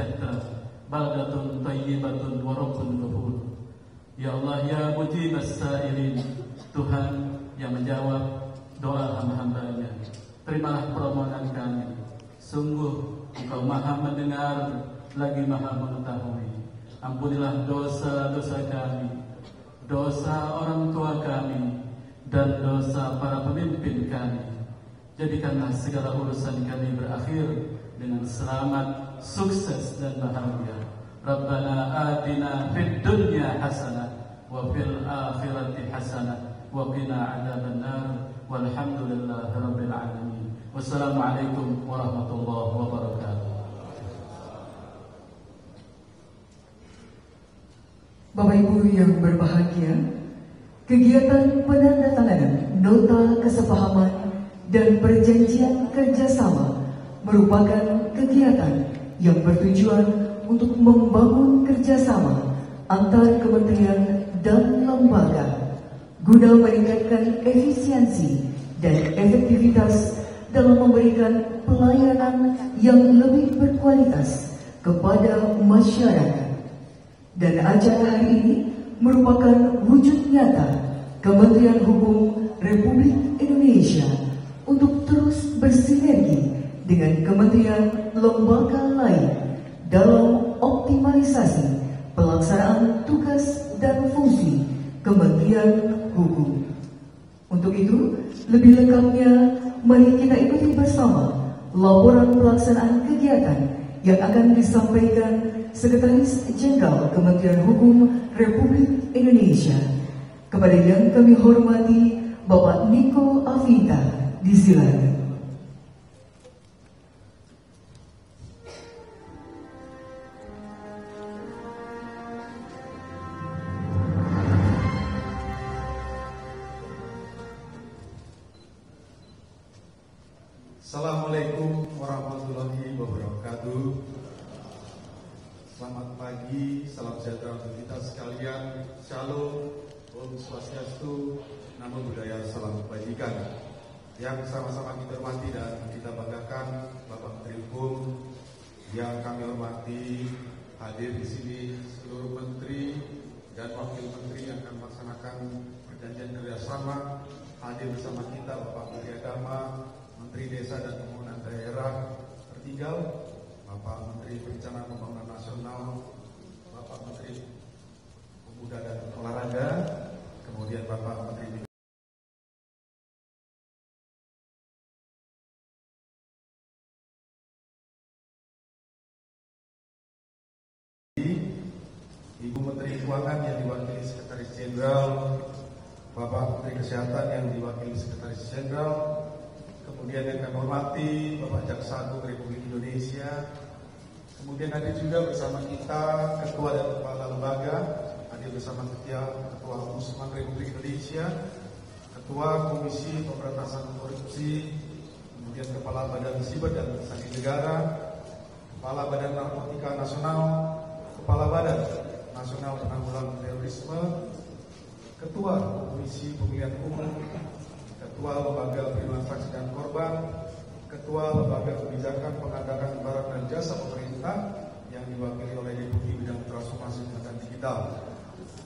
sejahtera, baldatun thayyibatun wa rabbun ghafur. Ya Allah, ya mujibas sa'irin, Tuhan yang menjawab doa hamba-hambanya, terimalah permohonan kami. Sungguh Engkau Maha mendengar lagi Maha mengetahui. Ampunilah dosa-dosa kami, dosa orang tua kami, dan dosa para pemimpin kami. Jadikanlah segala urusan kami berakhir dengan selamat, sukses, dan bahagia. Rabbana atina fid dunya hasanah wa fil akhirati hasanah wa qina adzabannar. Walhamdulillahi rabbil alamin. Wassalamualaikum warahmatullahi wabarakatuh. Bapak Ibu yang berbahagia, kegiatan penandatanganan nota kesepahaman dan perjanjian kerjasama merupakan kegiatan yang bertujuan untuk membangun kerjasama antar kementerian dan lembaga guna meningkatkan efisiensi dan efektivitas dalam memberikan pelayanan yang lebih berkualitas kepada masyarakat. Dan acara hari ini merupakan wujud nyata Kementerian Hukum Republik Indonesia untuk terus bersinergi dengan kementerian lembaga lain dalam optimalisasi pelaksanaan tugas dan fungsi Kementerian Hukum. Untuk itu, lebih lengkapnya mari kita ikuti bersama laporan pelaksanaan kegiatan yang akan disampaikan Sekretaris Jenderal Kementerian Hukum Republik Indonesia. Kepada yang kami hormati Bapak Niko Afinta, disilakan. Assalamualaikum warahmatullahi wabarakatuh. Selamat pagi, salam sejahtera untuk kita sekalian. Shalom, Om Swastiastu, Namo Buddhaya, salam kebajikan. Yang sama-sama kita hormati dan kita banggakan Bapak Menteri Hukum, yang kami hormati, hadir di sini seluruh menteri dan wakil menteri yang akan melaksanakan perjanjian kerjasama. Hadir bersama kita Bapak Menteri Agama, Menteri Desa dan Pembangunan Daerah Tertinggal, Bapak Menteri Perencanaan Pembangunan Nasional, Bapak Menteri Pemuda dan Olahraga, kemudian Bapak Menteri Ibu Menteri Keuangan yang diwakili Sekretaris Jenderal, Bapak Menteri Kesehatan yang diwakili Sekretaris Jenderal, kemudian yang kami hormati Bapak Jaksa Agung Republik Indonesia. Kemudian hadir juga bersama kita Ketua dan Kepala Lembaga, hadir bersama Ketua Ombudsman Republik Indonesia, Ketua Komisi Pemberantasan Korupsi, kemudian Kepala Badan Siber dan Sandi Negara, Kepala Badan Narkotika Nasional, Kepala Badan Nasional Penanggulangan Terorisme, Ketua Komisi Pemilihan Umum, Ketua Lembaga Perlindungan Saksi dan Korban, Ketua Lembaga Kebijakan Pengadaan Barang dan Jasa Pemerintah yang diwakili oleh Deputi Bidang Transformasi dan Digital.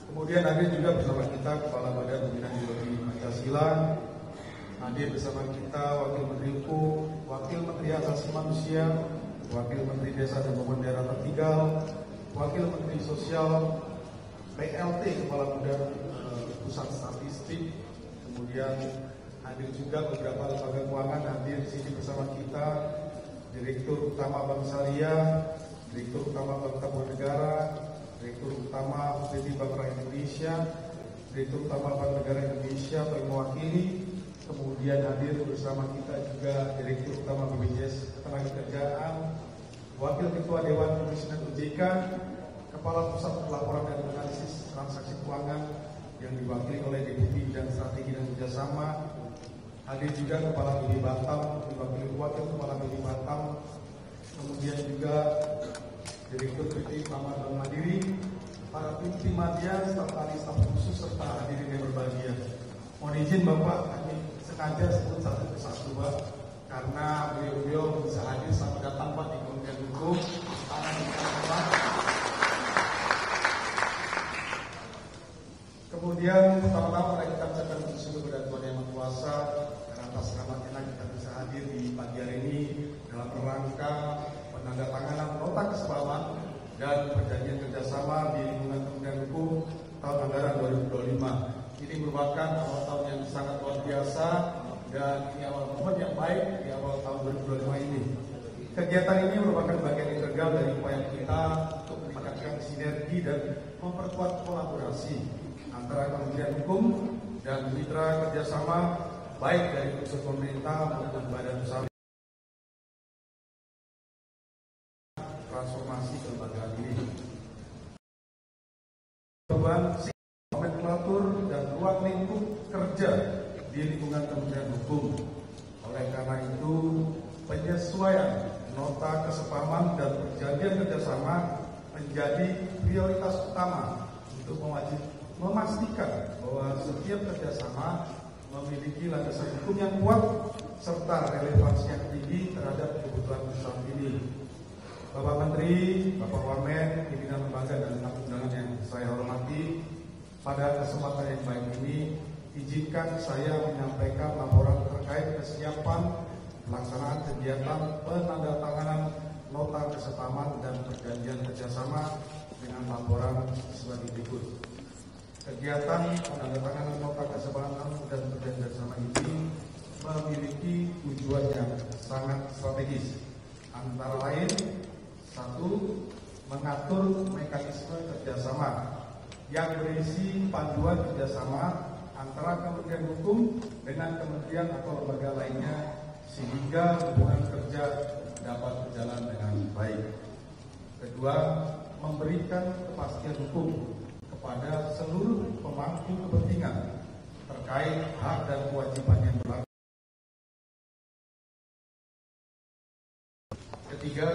Kemudian hadir juga bersama kita Kepala Badan Pembinaan Ideologi Pancasila, hadir bersama kita Wakil Menteri Hukum, Wakil Menteri Hak Asasi Manusia, Wakil Menteri Desa dan Pembangunan Daerah Tertinggal, Wakil Menteri Sosial, PLT Kepala Badan Pusat Statistik, kemudian hadir juga beberapa lembaga keuangan hadir di sini bersama kita, Direktur Utama Bank Syariah, Direktur Utama Bank Tabungan Negara, Direktur Utama PT Bank Rakyat Indonesia, Direktur Utama Bank Negara Indonesia yang mewakili, kemudian hadir bersama kita juga Direktur Utama BPJS Ketenagakerjaan, Wakil Ketua Dewan Komisioner OJK, Kepala Pusat Pelaporan dan Analisis Transaksi Keuangan yang diwakili oleh Deputi Bidang Strategi dan Kerjasama. Hadir juga Kepala BD Batam, diwakili Wakil Kepala BD Batam, kemudian juga Direktur PT Taman Bank Mandiri, para tim media, staf ahli, staf khusus, serta hadirin yang berbahagia. Mohon izin Bapak, kami sengaja sebut satu persatu Pak, karena beliau bisa hadir sama datang Pak di Kementerian Hukum, karena Kemudian pertama-tama mari kita ucapkan bersyukur kepada Tuhan Yang Maha Kuasa karena atas rahmat-Nya kita bisa hadir di pagi hari ini dalam rangka penandatanganan nota kesepahaman dan perjanjian kerjasama di lingkungan Kementerian Hukum tahun anggaran 2025. Ini merupakan awal tahun yang sangat luar biasa dan ini awal momen yang baik di awal tahun 2025 ini. Kegiatan ini merupakan bagian integral dari upaya kita untuk meningkatkan sinergi dan memperkuat kolaborasi antara Kementerian Hukum dan mitra kerjasama baik dari unsur pemerintah maupun badan usaha transformasi kelembagaan ini. Beban nomenklatur dan ruang lingkup kerja di lingkungan Kementerian Hukum. Oleh karena itu, penyesuaian nota kesepahaman dan perjanjian kerjasama menjadi prioritas utama untuk memastikan bahwa setiap kerjasama memiliki landasan hukum yang kuat serta relevansi yang tinggi terhadap kebutuhan usaha ini. Bapak Menteri, Bapak Wamen, pimpinan lembaga dan tamu undangan yang saya hormati, pada kesempatan yang baik ini, izinkan saya menyampaikan laporan terkait kesiapan pelaksanaan kegiatan penandatanganan nota kesepahaman dan perjanjian kerjasama dengan laporan sebagai berikut. Kegiatan penandatanganan nota kesepahaman dan perjanjian kerjasama ini memiliki tujuan yang sangat strategis, antara lain: 1. Mengatur mekanisme kerjasama yang berisi panduan kerjasama antara Kementerian Hukum dengan kementerian atau lembaga lainnya sehingga hubungan kerja dapat berjalan dengan baik. Kedua, memberikan kepastian hukum kepada seluruh pemangku kepentingan terkait hak dan kewajiban yang berlaku. Ketiga,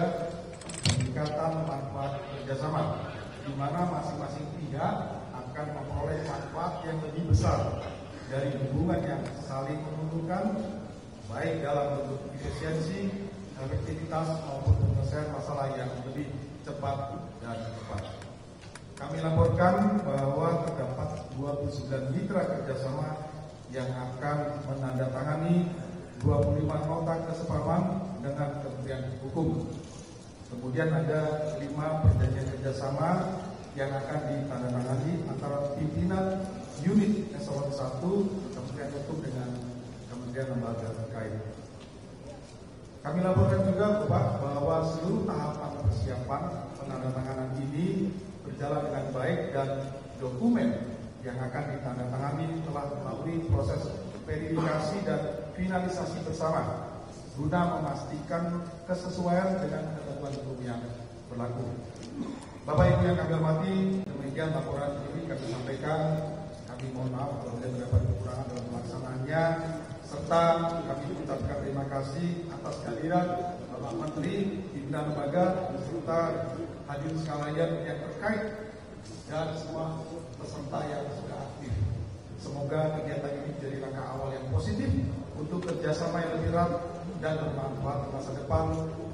peningkatan manfaat kerjasama, di mana masing-masing pihak akan memperoleh manfaat yang lebih besar dari hubungan yang saling menguntungkan, baik dalam bentuk efisiensi, efektivitas maupun penyelesaian masalah yang lebih cepat dan tepat. Kami laporkan bahwa terdapat 29 mitra kerjasama yang akan menandatangani 25 nota kesepahaman dengan Kementerian Hukum. Kemudian ada 5 perjanjian kerjasama yang akan ditandatangani antara pimpinan unit eselon 1 Kementerian Hukum dengan kementerian lembaga terkait. Kami laporkan juga Bapak bahwa seluruh tahapan persiapan penandatanganan ini berjalan dengan baik dan dokumen yang akan ditandatangani telah melalui proses verifikasi dan finalisasi bersama guna memastikan kesesuaian dengan ketentuan hukum yang berlaku. Bapak Ibu yang kami hormati, demikian laporan ini kami sampaikan. Kami mohon maaf apabila terdapat kekurangan dalam pelaksanaannya, serta kami ucapkan terima kasih atas kehadiran Bapak Menteri, pimpinan lembaga, serta hadirin sekalian yang terkait dan semua peserta yang sudah aktif. Semoga kegiatan ini menjadi langkah awal yang positif untuk kerjasama yang lebih erat dan bermanfaat di masa depan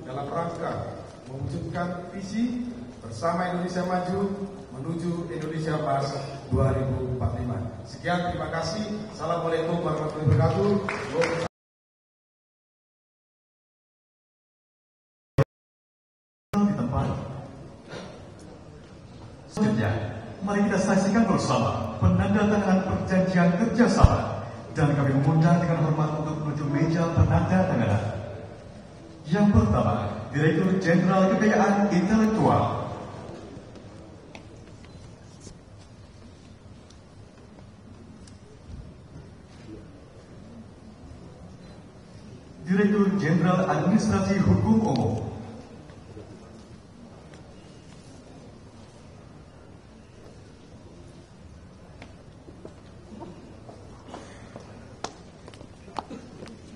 dalam rangka mewujudkan visi bersama Indonesia Maju menuju Indonesia Emas 2045. Sekian, terima kasih. Assalamualaikum warahmatullahi wabarakatuh. Di tempat. Selanjutnya, mari kita saksikan bersama penandatanganan perjanjian kerjasama dan kami mengundang dengan hormat untuk menuju meja penandatanganan. Yang pertama, Direktur Jenderal Kekayaan Intelektual. Direktur Jenderal Administrasi Hukum Umum.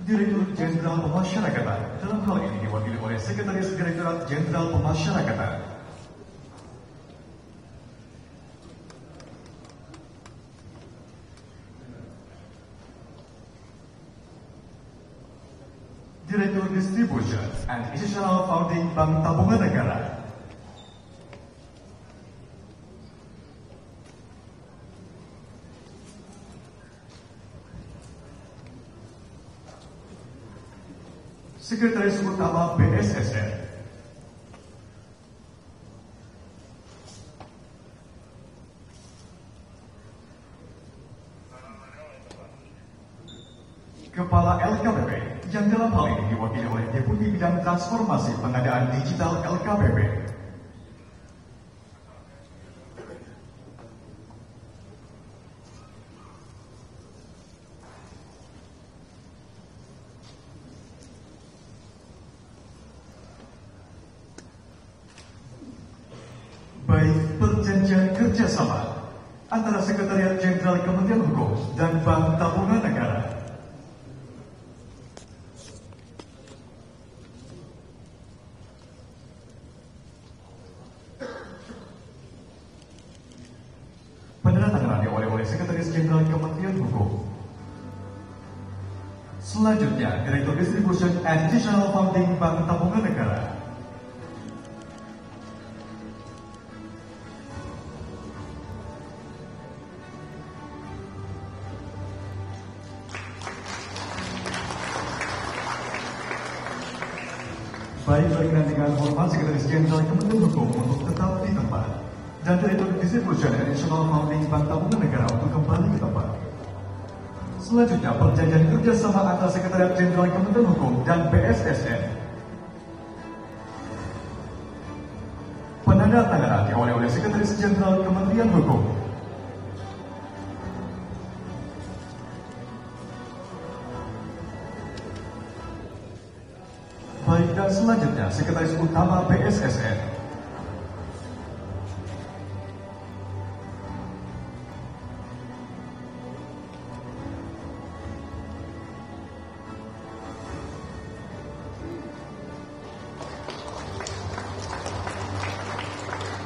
Direktur Jenderal Pemasyarakatan, dalam hal ini diwakili oleh Sekretaris Direktorat Jenderal Pemasyarakatan. Direktur Distribution and Institutional Founding Bank Tabungan Negara. Sekretaris Utama BSSN. Kepala LKPP yang dalam hal ini diwakili oleh Deputi Bidang Transformasi Pengadaan Digital LKPP. Baik perjanjian kerjasama antara Sekretariat Jenderal Kementerian Hukum dan Bank Tabungan Negara. Penandatanganan oleh Sekretaris Jenderal Kementerian Hukum. Selanjutnya, Direktur Distribution and Digital Funding Bank Tabungan Negara. Baik berkenan dengan hormat Sekretaris Jenderal Kementerian Hukum untuk tetap di tempat dan Direktur Distribution and National Funding Bank Tabungan Negara untuk kembali ke tempat. Selanjutnya, perjanjian kerjasama antara Sekretariat Jenderal Kementerian Hukum dan BSSN. Penandatanganan diawali oleh Sekretaris Jenderal Kementerian Hukum. Baik, dan selanjutnya Sekretaris Utama BSSN.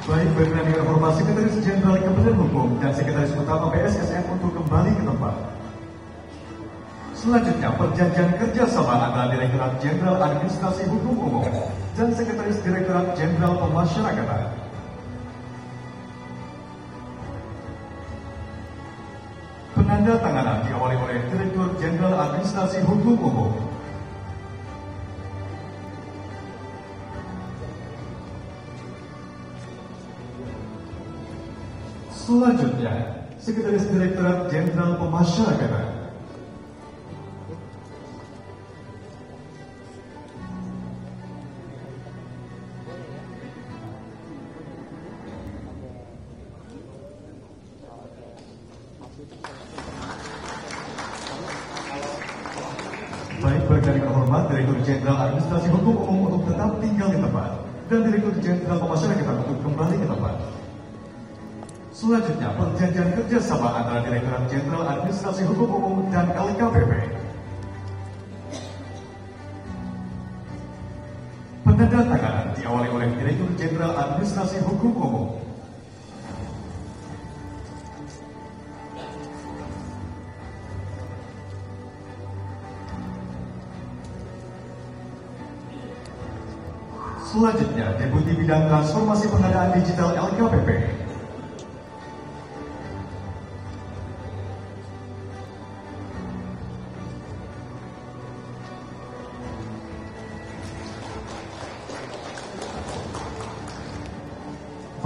Baik, berkenan dengan hormat Sekretaris Jenderal Kementerian Hukum dan Sekretaris Utama BSSN untuk kembali ke tempat. Selanjutnya, perjanjian kerjasama antara Direktorat Jenderal Administrasi Hukum Umum dan Sekretaris Direktorat Jenderal Pemasyarakatan. Penandatanganan diawali oleh Direktur Jenderal Administrasi Hukum Umum. Selanjutnya, Sekretaris Direktorat Jenderal Pemasyarakatan. Baik, berkenan dengan hormat Direktur Jenderal Administrasi Hukum Umum untuk tetap tinggal di tempat dan Direktur Jenderal Pemasyarakatan untuk kembali ke tempat. Selanjutnya, perjanjian kerjasama antara Direktorat Jenderal Administrasi Hukum Umum dan LKPP. Penandatanganan diawali oleh Direktur Jenderal Administrasi Hukum Umum. Selanjutnya, Deputi Bidang Transformasi Pengadaan Digital LKPP.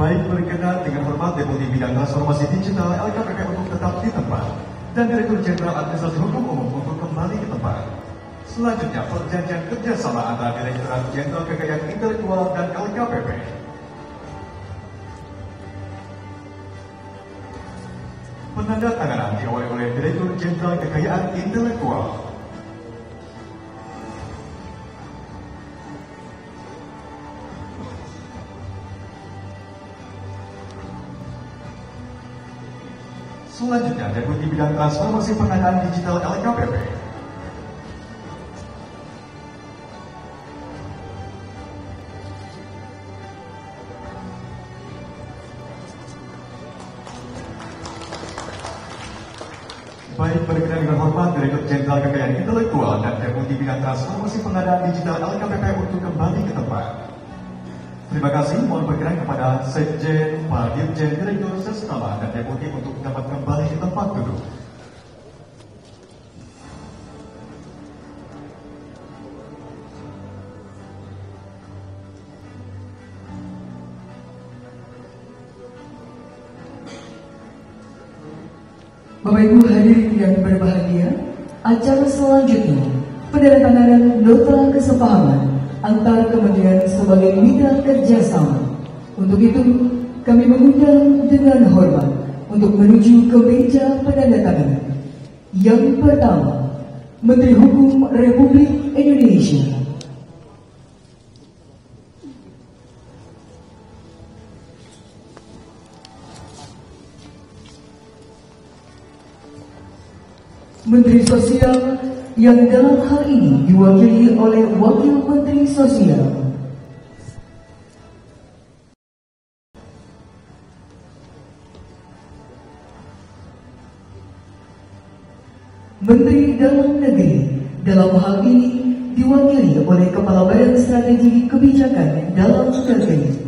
Baik, berkenan dengan hormat Deputi Bidang Transformasi Digital LKPP untuk tetap di tempat dan Direktur Jenderal Administrasi Hukum Umum untuk kembali ke tempat. Selanjutnya, perjanjian kerjasama antara Direktorat Jenderal Kekayaan Intelektual dan LKPP. Penandatanganan diawali oleh Direktur Jenderal Kekayaan Intelektual. Selanjutnya, Deputi Bidang Transformasi Pengadaan Digital LKPP. Baik, berkenan dengan hormat Direktur Jenderal Kekayaan Intelektual dan Deputi Bidang Transformasi Pengadaan Digital LKPP untuk kembali ke tempat. Terima kasih, mohon berkenan kepada Sekjen, Pak Dirjen, Direktur Sestama, dan Deputi untuk dapat kembali ke tempat duduk. Bapak Ibu hadirin yang berbahagia, acara selanjutnya penandatanganan nota kesepahaman antar kementerian sebagai mitra kerjasama. Untuk itu, kami mengundang dengan hormat untuk menuju ke meja penandatanganan. Yang pertama, Menteri Hukum Republik Indonesia. Menteri Sosial yang dalam hal ini diwakili oleh Wakil Menteri Sosial. Menteri Dalam Negeri dalam hal ini diwakili oleh Kepala Badan Strategi Kebijakan Dalam Negeri.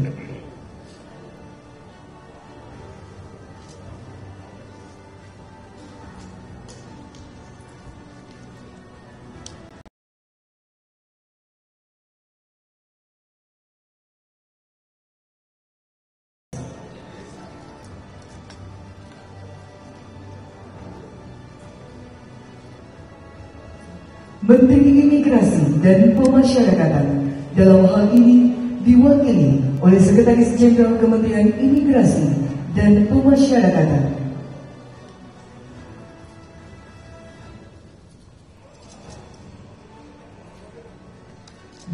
Menteri Imigrasi dan Pemasyarakatan dalam hal ini diwakili oleh Sekretaris Jenderal Kementerian Imigrasi dan Pemasyarakatan.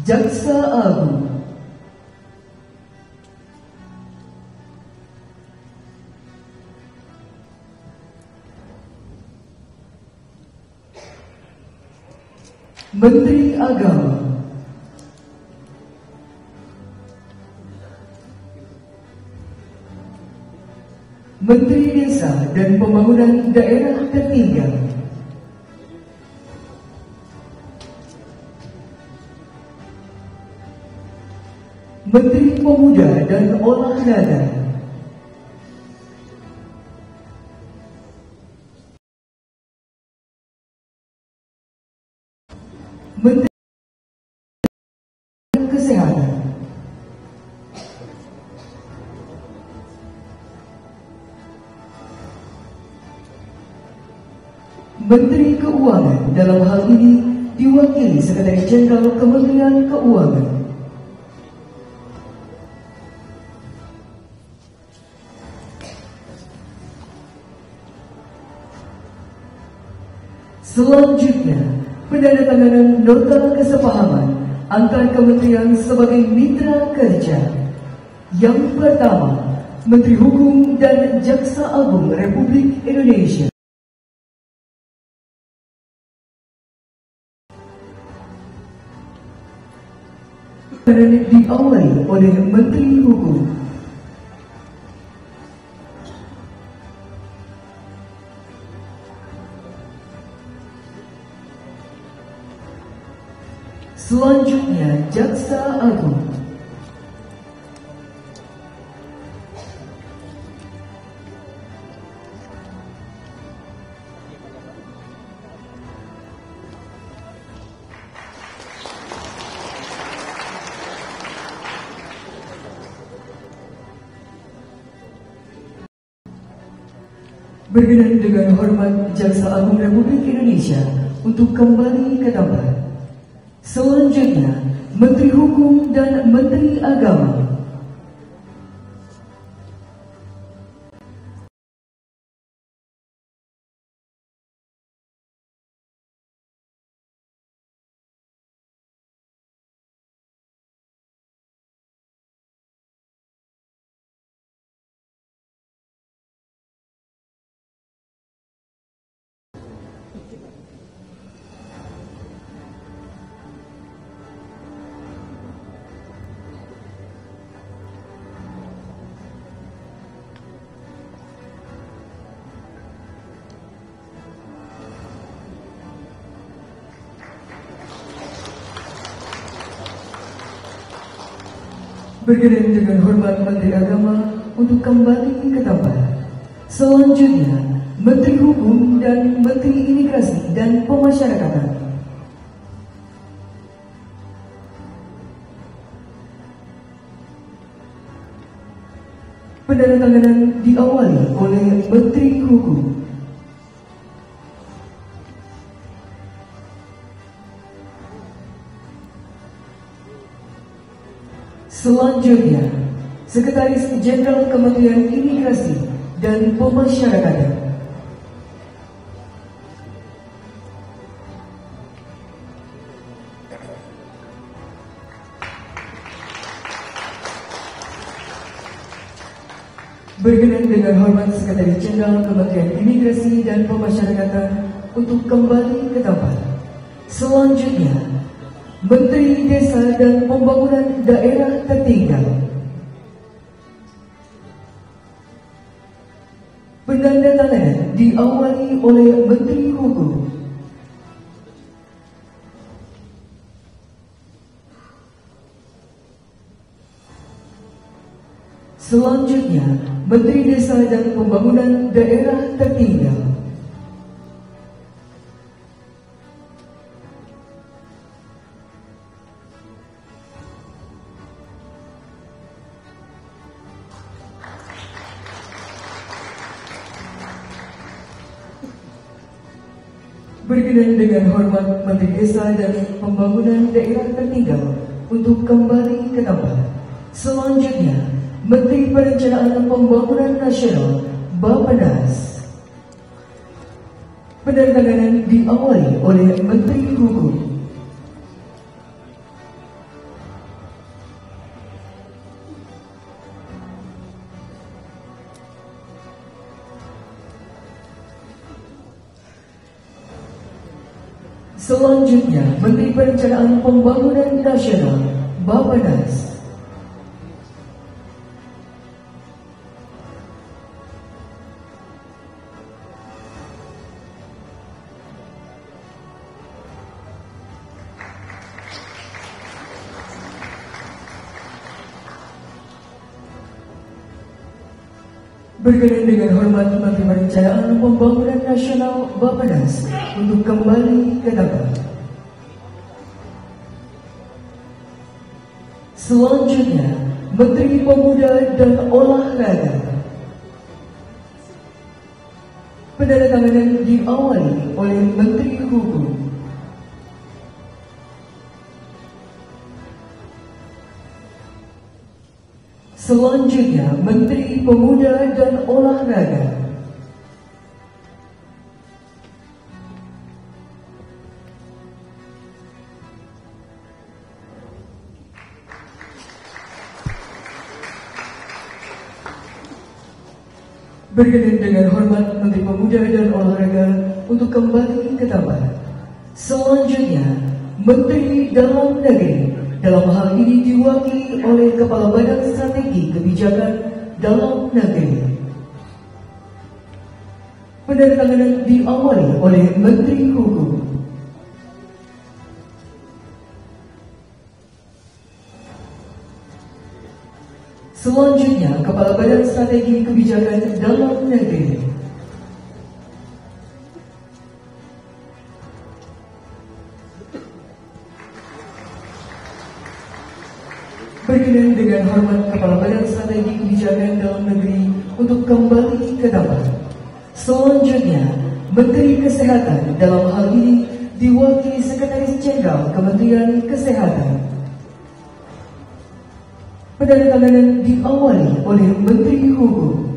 Jaksa Agung. Menteri Agama. Menteri Desa dan Pembangunan Daerah Tertinggal. Menteri Pemuda dan Olahraga. Menteri Kesehatan. Menteri Keuangan dalam hal ini diwakili Sekretaris Jenderal Kementerian Keuangan. Selanjutnya, penandatanganan nota kesepahaman antar kementerian sebagai mitra kerja. Yang pertama, Menteri Hukum dan Jaksa Agung Republik Indonesia. Dan diawali oleh Menteri Hukum. Selanjutnya, Jaksa Agung. Berkenan dengan hormat Jaksa Agung Republik Indonesia untuk kembali ke tempat. Selanjutnya, Menteri Hukum dan Menteri Agama. Berkenan dengan hormat Menteri Agama untuk kembali ke tempat. Selanjutnya, Menteri Hukum dan Menteri Imigrasi dan Pemasyarakatan. Penandatanganan diawali oleh Menteri Hukum. Selanjutnya, Sekretaris Jenderal Kementerian Imigrasi dan Pemasyarakatan. Berkenan dengan hormat Sekretaris Jenderal Kementerian Imigrasi dan Pemasyarakatan untuk kembali ke tempat. Selanjutnya, Menteri Desa dan Pembangunan Daerah Tertinggal. Penandatanganan diawali oleh Menteri Hukum. Selanjutnya, Menteri Desa dan Pembangunan Daerah Tertinggal. Berkenan dengan hormat Menteri Desa dan Pembangunan Daerah Tertinggal untuk kembali ke tempat. Selanjutnya, Menteri Perencanaan Pembangunan Nasional Bappenas. Penandatanganan diawali oleh Menteri Hukum. Selanjutnya, Menteri Perencanaan Pembangunan Nasional Bappenas. Berkenan dengan hormat Menteri Perencanaan Pembangunan Nasional Bappenas untuk kembali ke tempat. Selanjutnya, Menteri Pemuda dan Olahraga. Penandatanganan diawali oleh Menteri Hukum. Selanjutnya, Menteri Pemuda dan Olahraga. Berkenan dengan hormat Menteri Pemuda dan Olahraga untuk kembali ke tempat. Selanjutnya, Menteri Dalam Negeri. Dalam hal ini diwakili oleh Kepala Badan Strategi Kebijakan Dalam Negeri. Penandatanganan diawali oleh Menteri Hukum. Selanjutnya, Kepala Badan Strategi Kebijakan Dalam Negeri. Berkenan dengan hormat Kepala Badan Strategi Kebijakan Dalam Negeri untuk kembali ke tempat. Selanjutnya, Menteri Kesehatan. Dalam hal ini diwakili Sekretaris Jenderal Kementerian Kesehatan. Penandatanganan diawali oleh Menteri Hukum.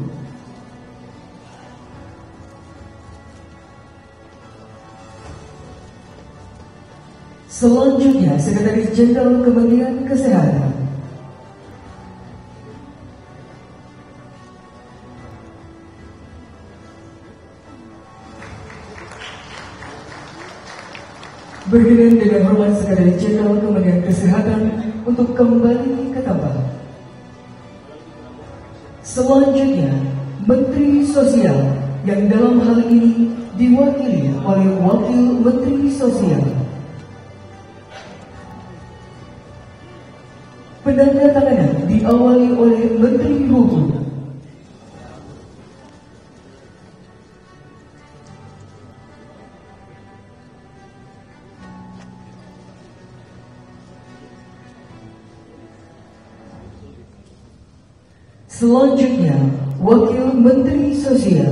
Selanjutnya, Sekretaris Jenderal Kementerian Kesehatan. Berkenan dengan hormat Sekretaris Jenderal Kementerian Kesehatan untuk kembali ke tempat. Selanjutnya, Menteri Sosial yang dalam hal ini diwakili oleh Wakil Menteri Sosial. Penandatanganan diawali oleh Menteri Hukum. Selanjutnya, Wakil Menteri Sosial.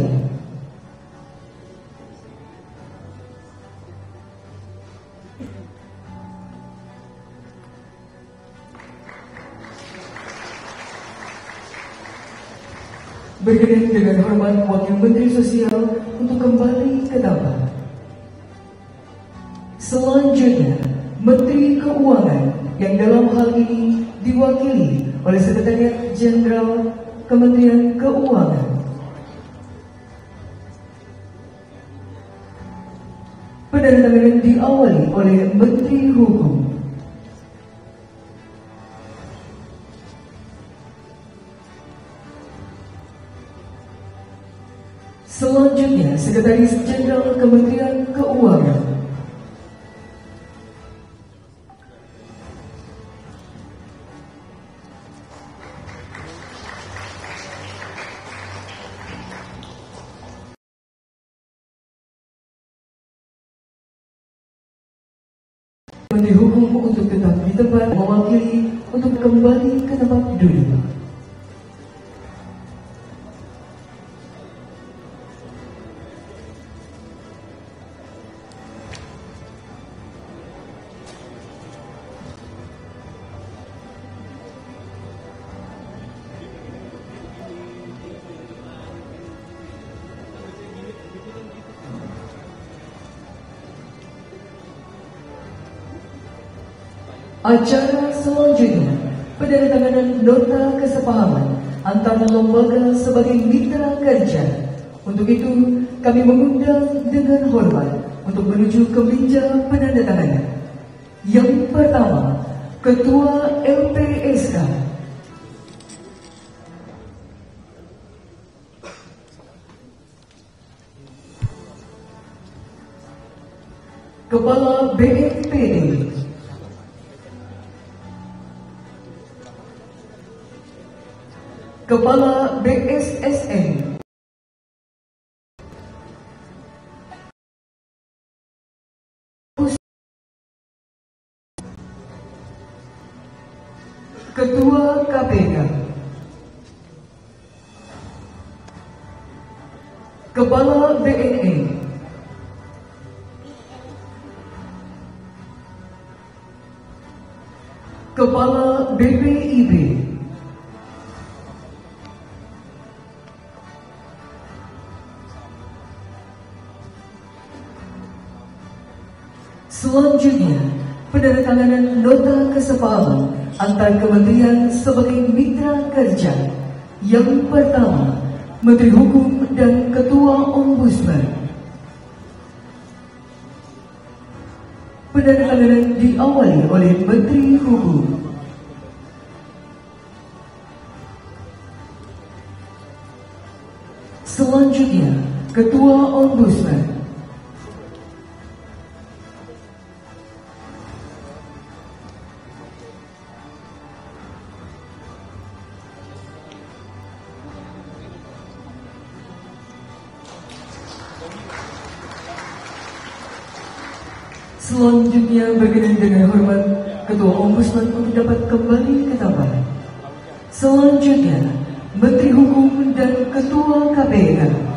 Berkenan dengan hormat Wakil Menteri Sosial untuk kembali ke tempat. Selanjutnya, Menteri Keuangan yang dalam hal ini diwakili oleh Sekretariat Jenderal Kementerian Keuangan. Penandatanganan diawali oleh Menteri Hukum. Selanjutnya, Sekretaris Jenderal Kementerian Keuangan. Menteri Hukum untuk tetap di tempat, mewakili untuk kembali ke tempat duduk. Acara selanjutnya, penandatanganan nota kesepahaman antara lembaga sebagai mitra kerja. Untuk itu, kami mengundang dengan hormat untuk menuju ke meja penandatanganan. Yang pertama, Ketua LPSK. Kepala BNPB. Kepala BSSN. Ketua KPK. Kepala BNN. Kepala BPIB. Selanjutnya, penandatanganan nota kesepahaman antar kementerian sebagai mitra kerja. Yang pertama, Menteri Hukum dan Ketua Ombudsman. Penandatanganan diawali oleh Menteri Hukum. Selanjutnya, Ketua Ombudsman. Selanjutnya, berkenan dengan hormat Ketua Ombudsman untuk dapat kembali ke tempat. Selanjutnya, Menteri Hukum dan Ketua KPK.